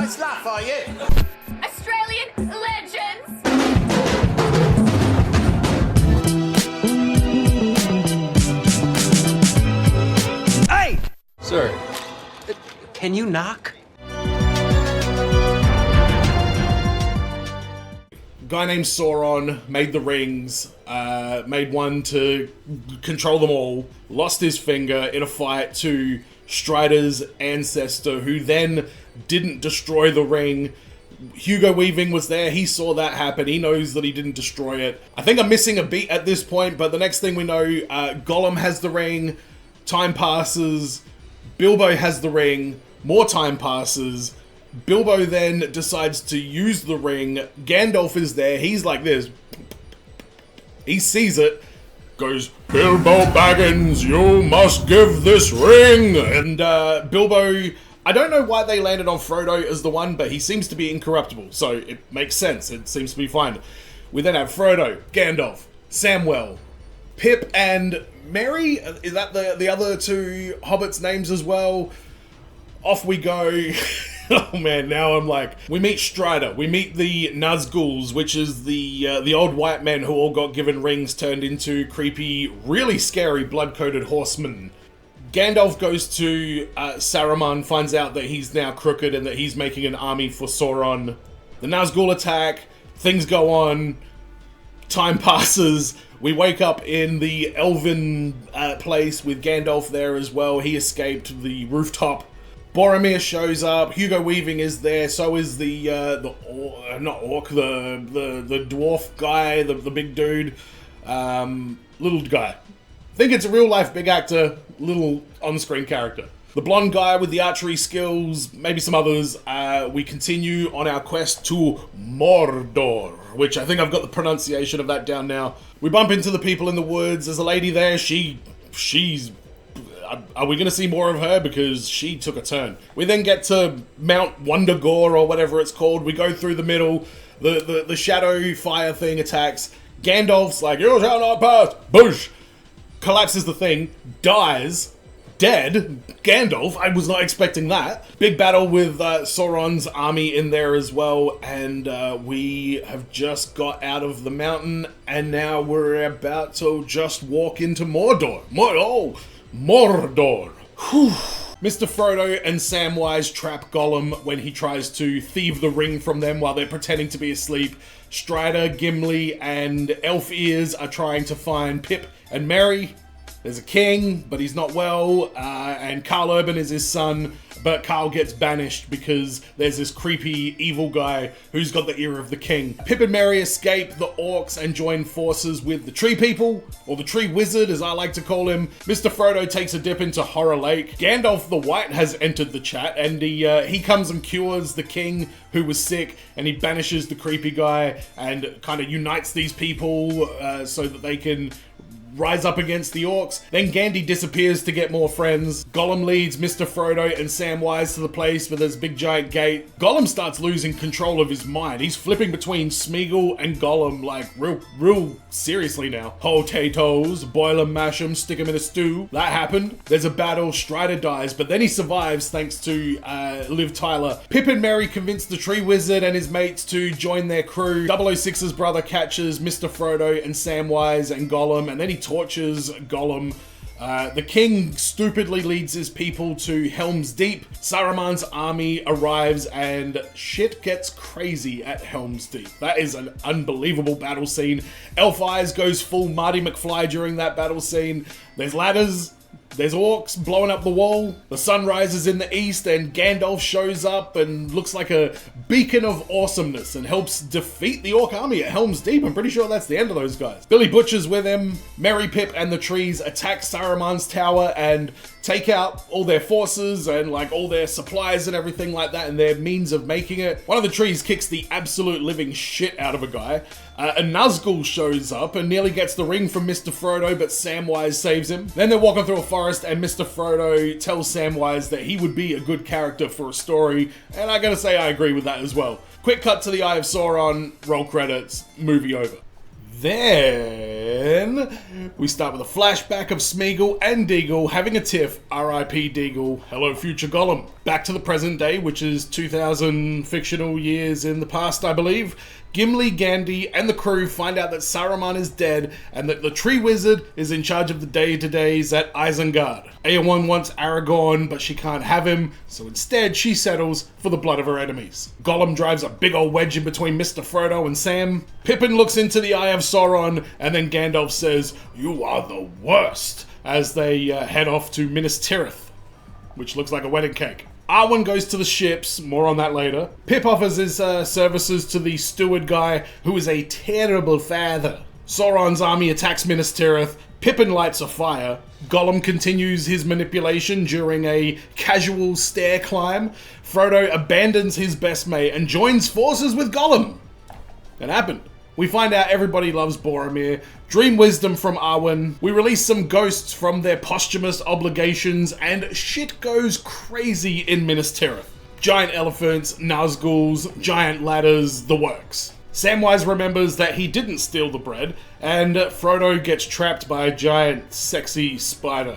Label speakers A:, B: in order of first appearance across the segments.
A: nice laugh, are you?
B: Australian legends!
C: Hey!
A: Sir, can you knock?
C: Guy named Sauron made the rings, made one to control them all, lost his finger in a fight to Strider's ancestor, who then didn't destroy the ring. Hugo Weaving was there, he saw that happen, he knows that he didn't destroy it. I think I'm missing a beat at this point, but the next thing we know, Gollum has the ring, time passes, Bilbo has the ring, more time passes, Bilbo then decides to use the ring, Gandalf is there, he's like this, he sees it, goes, Bilbo Baggins, you must give this ring! And Bilbo, I don't know why they landed on Frodo as the one, but he seems to be incorruptible, so it makes sense, it seems to be fine. We then have Frodo, Gandalf, Samwell, Pip and Merry, is that the other two hobbits' names as well? Off we go. Oh man, now I'm like, we meet Strider, we meet the Nazguls, which is the old white men who all got given rings turned into creepy, really scary blood-coated horsemen. Gandalf goes to Saruman, finds out that he's now crooked and that he's making an army for Sauron. The Nazgul attack, things go on, time passes, we wake up in the elven place with Gandalf there as well, he escaped the rooftop. Boromir shows up, Hugo Weaving is there, so is the dwarf guy, the big dude, little guy. I think it's a real life big actor, little on-screen character. The blonde guy with the archery skills, maybe some others. We continue on our quest to Mordor, which I think I've got the pronunciation of that down now. We bump into the people in the woods, there's a lady there, she's... Are we going to see more of her? Because she took a turn. We then get to Mount Wundagore, or whatever it's called. We go through the middle. The shadow fire thing attacks. Gandalf's like, you shall not pass. Boosh! Collapses the thing. Dies. Dead. Gandalf. I was not expecting that. Big battle with Sauron's army in there as well. And we have just got out of the mountain. And now we're about to just walk into Mordor. Mordor. Whew. Mr. Frodo and Samwise trap Gollum when he tries to thieve the ring from them while they're pretending to be asleep. Strider, Gimli, and Elf Ears are trying to find Pip and Merry. There's a king, but he's not well, and Carl Urban is his son, but Carl gets banished because there's this creepy evil guy who's got the ear of the king. Pip and Merry escape the orcs and join forces with the tree people, or the tree wizard as I like to call him. Mr. Frodo takes a dip into Horror Lake. Gandalf the White has entered the chat, and he comes and cures the king who was sick, and he banishes the creepy guy and kind of unites these people so that they can rise up against the orcs. Then Gandhi disappears to get more friends. Gollum leads Mr. Frodo and Samwise to the place where there's a big giant gate. Gollum starts losing control of his mind. He's flipping between Smeagol and Gollum like real seriously now. Potatoes, boil 'em, mash 'em, stick 'em in a stew. That happened. There's a battle, Strider dies, but then he survives thanks to Liv Tyler. Pip and Merry convince the tree wizard and his mates to join their crew. 006's brother catches Mr. Frodo and Samwise and Gollum, and then he tortures Gollum. The king stupidly leads his people to Helm's Deep. Saruman's army arrives and shit gets crazy at Helm's Deep. That is an unbelievable battle scene. Elf Eyes goes full Marty McFly during that battle scene. There's ladders. There's orcs blowing up the wall. The sun rises in the east and Gandalf shows up and looks like a beacon of awesomeness and helps defeat the orc army at Helm's Deep. I'm pretty sure that's the end of those guys. Billy Butcher's with him. Merry, Pip, and the trees attack Saruman's tower and take out all their forces and like all their supplies and everything like that and their means of making it. One of the trees kicks the absolute living shit out of a guy. A Nazgul shows up and nearly gets the ring from Mr. Frodo, but Samwise saves him. Then they're walking through a forest and Mr. Frodo tells Samwise that he would be a good character for a story, and I gotta say I agree with that as well. Quick cut to the Eye of Sauron, roll credits, movie over. Then we start with a flashback of Smeagol and Deagle having a tiff. R.I.P. Deagle. Hello, future Gollum. Back to the present day, which is 2,000 fictional years in the past, I believe. Gimli, Gandhi, and the crew find out that Saruman is dead and that the Tree Wizard is in charge of the day-to-days at Isengard. Eowyn wants Aragorn, but she can't have him, so instead she settles for the blood of her enemies. Gollum drives a big old wedge in between Mr. Frodo and Sam. Pippin looks into the eye of Sauron, and then Gandalf says, "You are the worst," as they head off to Minas Tirith, which looks like a wedding cake. Arwen goes to the ships, more on that later. Pip offers his services to the steward guy, who is a terrible father. Sauron's army attacks Minas Tirith. Pippin lights a fire. Gollum continues his manipulation during a casual stair climb. Frodo abandons his best mate and joins forces with Gollum. It happened. We find out everybody loves Boromir, dream wisdom from Arwen, we release some ghosts from their posthumous obligations, and shit goes crazy in Minas Tirith. Giant elephants, Nazguls, giant ladders, the works. Samwise remembers that he didn't steal the bread, and Frodo gets trapped by a giant, sexy spider.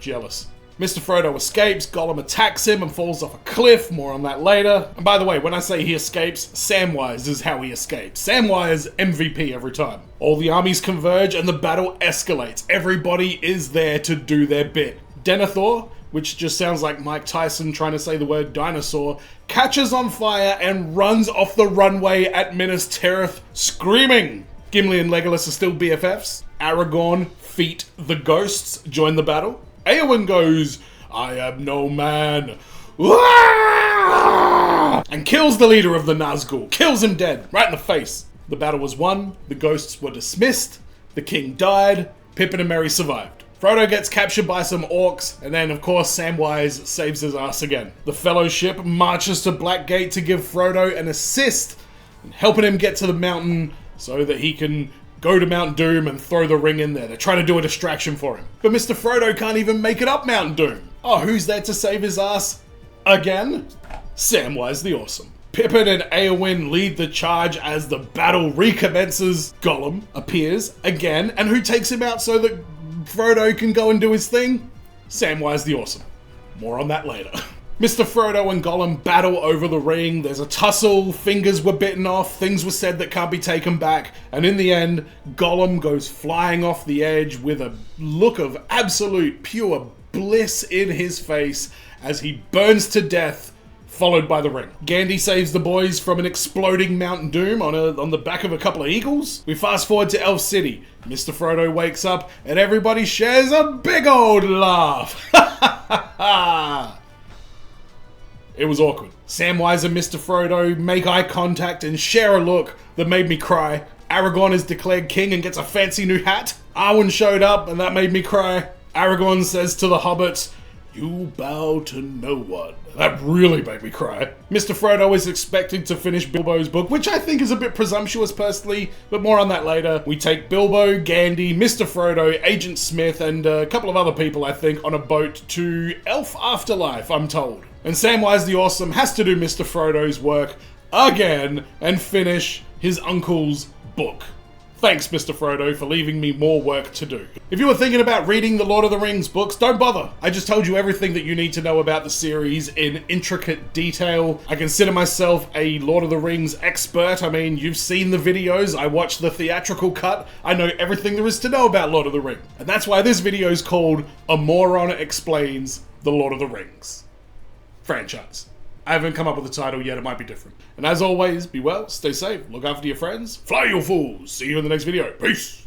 C: Jealous. Mr. Frodo escapes, Gollum attacks him and falls off a cliff, more on that later. And by the way, when I say he escapes, Samwise is how he escapes. Samwise MVP every time. All the armies converge and the battle escalates. Everybody is there to do their bit. Denethor, which just sounds like Mike Tyson trying to say the word dinosaur, catches on fire and runs off the runway at Minas Tirith, screaming. Gimli and Legolas are still BFFs. Aragorn, Feet, the ghosts join the battle. Eowyn goes, "I am no man," and kills the leader of the Nazgul, kills him dead, right in the face. The battle was won, the ghosts were dismissed, the king died, Pippin and Merry survived. Frodo gets captured by some orcs, and then of course Samwise saves his ass again. The Fellowship marches to Blackgate to give Frodo an assist, helping him get to the mountain so that he can go to Mount Doom and throw the ring in there. They're trying to do a distraction for him. But Mr. Frodo can't even make it up Mount Doom. Oh, who's there to save his ass? Again? Samwise the Awesome. Pippin and Eowyn lead the charge as the battle recommences. Gollum appears again, and who takes him out so that Frodo can go and do his thing? Samwise the Awesome. More on that later. Mr. Frodo and Gollum battle over the ring, there's a tussle, fingers were bitten off, things were said that can't be taken back, and in the end, Gollum goes flying off the edge with a look of absolute pure bliss in his face as he burns to death, followed by the ring. Gandhi saves the boys from an exploding Mount Doom on the back of a couple of eagles. We fast forward to Elf City. Mr. Frodo wakes up and everybody shares a big old laugh. It was awkward. Samwise and Mr. Frodo make eye contact and share a look that made me cry. Aragorn is declared king and gets a fancy new hat. Arwen showed up and that made me cry. Aragorn says to the hobbits, "You bow to no one." That really made me cry. Mr. Frodo is expected to finish Bilbo's book, which I think is a bit presumptuous personally, but more on that later. We take Bilbo, Gandhi, Mr. Frodo, Agent Smith, and a couple of other people, I think, on a boat to Elf Afterlife, I'm told. And Samwise the Awesome has to do Mr. Frodo's work again and finish his uncle's book. Thanks, Mr. Frodo, for leaving me more work to do. If you were thinking about reading the Lord of the Rings books, don't bother. I just told you everything that you need to know about the series in intricate detail. I consider myself a Lord of the Rings expert. I mean, you've seen the videos. I watched the theatrical cut. I know everything there is to know about Lord of the Rings. And that's why this video is called A Moron Explains the Lord of the Rings franchise. I haven't come up with a title yet, it might be different. And as always, be well, stay safe, look after your friends, fly you fools! See you in the next video, peace!